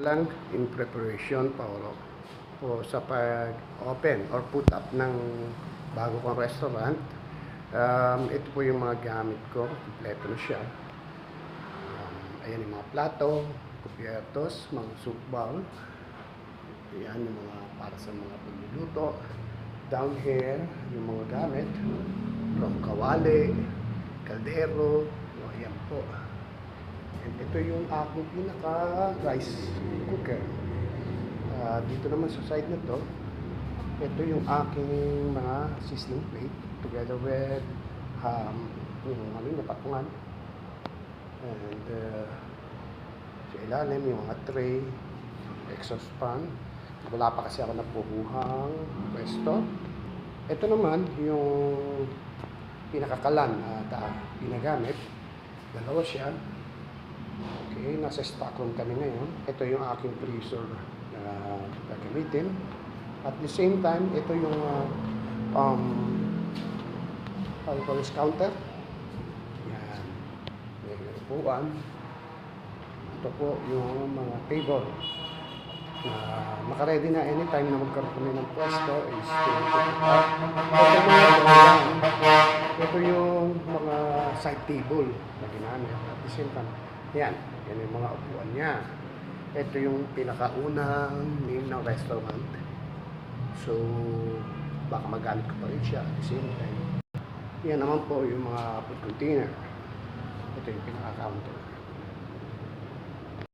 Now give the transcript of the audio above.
lang in preparation po sa pag-open or put up ng bago kong restaurant. Ito po yung mga gamit ko. Kompleto na siya. Ayan yung mga plato, kupiertos, mga soup bowl. Ayan yung mga para sa mga pagluluto. Down here, yung mga gamit. From kawali, kaldero. Ayan po. And ito yung aking pinaka rice cooker. Dito naman sa side na to, ito yung aking mga sizzling plate together with yung patungan. And sa ilalim yung mga tray, exhaust fan. Wala pa kasi ako napubuhang pwesto. Ito naman yung pinakakalan at ginagamit. Dalawa siya. Okay, nasa stock room kami ngayon. Ito yung aking freezer na gagamitin. At the same time, ito yung counter. Yan. May upuan. Ito po yung mga table. Makaredy na anytime na magkaroon kami ng pwesto is ito yung mga side table na ginamit. At the same time, yan yung mga upuan niya. Ito yung pinakaunang name ng restaurant. So, baka magamit ko pa rin siya at the same time. Yan naman po yung mga food container. Ito yung pinaka-counter.